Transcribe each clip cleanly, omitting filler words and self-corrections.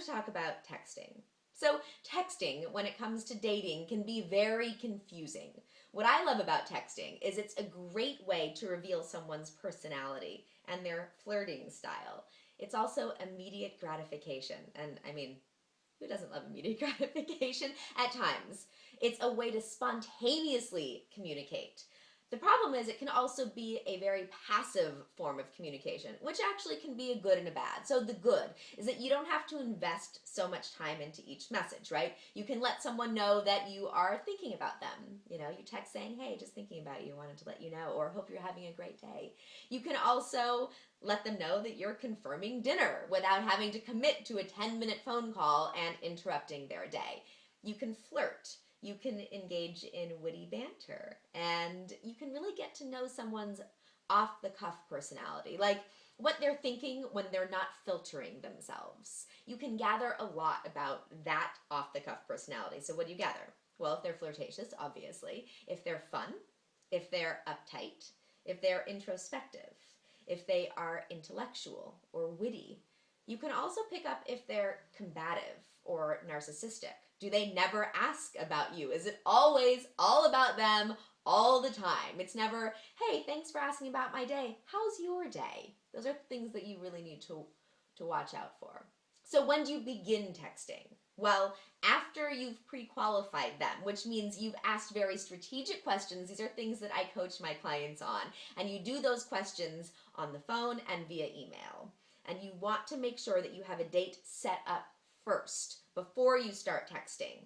to talk about texting. So texting, when it comes to dating, can be very confusing. What I love about texting is it's a great way to reveal someone's personality and their flirting style. It's also immediate gratification. And I mean, who doesn't love immediate gratification at times? It's a way to spontaneously communicate. The problem is it can also be a very passive form of communication, which actually can be a good and a bad. So the good is that you don't have to invest so much time into each message, right? You can let someone know that you are thinking about them. You know, you text saying, hey, just thinking about you, wanted to let you know, or hope you're having a great day. You can also let them know that you're confirming dinner without having to commit to a 10-minute phone call and interrupting their day. You can flirt. You can engage in witty banter, and you can really get to know someone's off-the-cuff personality, like what they're thinking when they're not filtering themselves. You can gather a lot about that off-the-cuff personality. So what do you gather? Well, if they're flirtatious, obviously. If they're fun, if they're uptight, if they're introspective, if they are intellectual or witty. You can also pick up if they're combative or narcissistic. Do they never ask about you? Is it always all about them all the time? It's never, hey, thanks for asking about my day. How's your day? Those are things that you really need to watch out for. So when do you begin texting? Well, after you've pre-qualified them, which means you've asked very strategic questions. These are things that I coach my clients on. And you do those questions on the phone and via email. And you want to make sure that you have a date set up first before you start texting.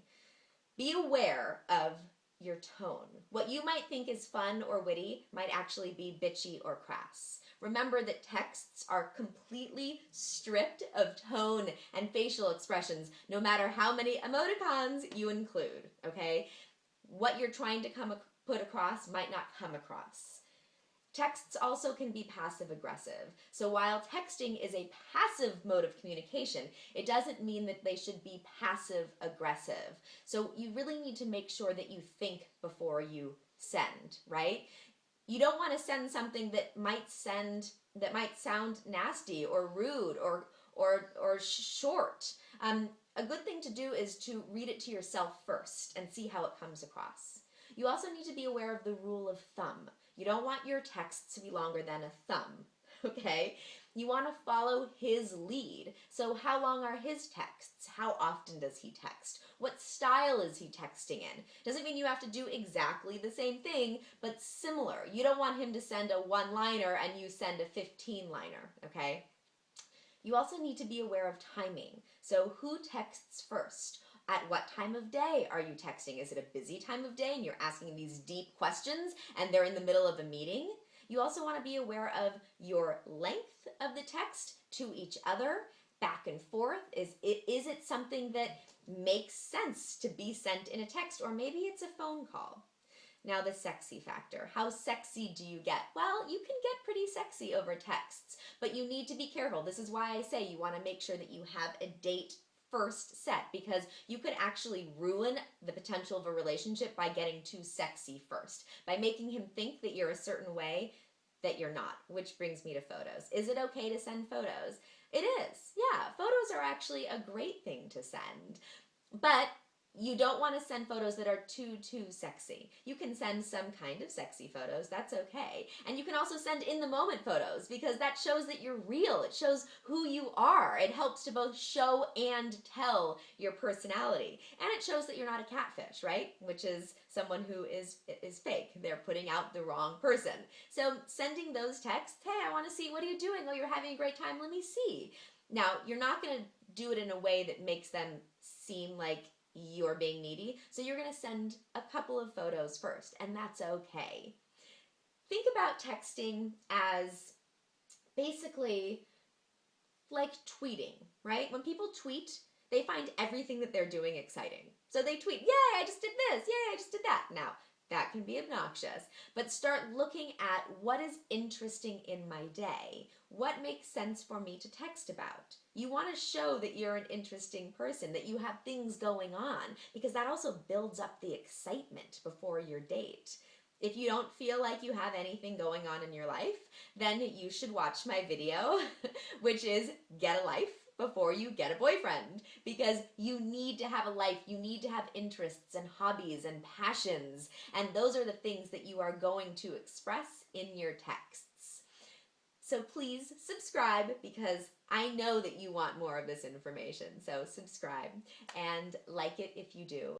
Be aware of your tone. What you might think is fun or witty might actually be bitchy or crass. Remember that texts are completely stripped of tone and facial expressions, no matter how many emoticons you include, okay? What you're trying to put across might not come across. Texts also can be passive-aggressive. So while texting is a passive mode of communication, it doesn't mean that they should be passive-aggressive. So you really need to make sure that you think before you send, right? You don't want to send something that might sound nasty or rude or short. A good thing to do is to read it to yourself first and see how it comes across. You also need to be aware of the rule of thumb. You don't want your texts to be longer than a thumb, okay? You want to follow his lead. So how long are his texts? How often does he text? What style is he texting in? Doesn't mean you have to do exactly the same thing, but similar. You don't want him to send a one-liner and you send a 15-liner, okay? You also need to be aware of timing. So who texts first? At what time of day are you texting? Is it a busy time of day and you're asking these deep questions and they're in the middle of a meeting? You also want to be aware of your length of the text to each other, back and forth. Is it something that makes sense to be sent in a text, or maybe it's a phone call? Now the sexy factor. How sexy do you get? Well, you can get pretty sexy over texts, but you need to be careful. This is why I say you want to make sure that you have a date first set, because you could actually ruin the potential of a relationship by getting too sexy first, by making him think that you're a certain way that you're not, which brings me to photos. Is it okay to send photos? It is, yeah. Photos are actually a great thing to send, but you don't want to send photos that are too sexy. You can send some kind of sexy photos, that's okay. And you can also send in-the-moment photos, because that shows that you're real. It shows who you are. It helps to both show and tell your personality. And it shows that you're not a catfish, right? Which is someone who is fake. They're putting out the wrong person. So sending those texts, hey, I want to see, what are you doing? Oh, you're having a great time, let me see. Now, you're not going to do it in a way that makes them seem like you're being needy, so you're going to send a couple of photos first, and that's okay. Think about texting as basically like tweeting, right? When people tweet, they find everything that they're doing exciting. So they tweet, yay, I just did this, yay, I just did that. Now, that can be obnoxious, but start looking at what is interesting in my day. What makes sense for me to text about? You want to show that you're an interesting person, that you have things going on, because that also builds up the excitement before your date. If you don't feel like you have anything going on in your life, then you should watch my video, which is Get a Life. before you get a boyfriend, because you need to have a life, you need to have interests and hobbies and passions, and those are the things that you are going to express in your texts. So please subscribe, because I know that you want more of this information. So subscribe and like it if you do.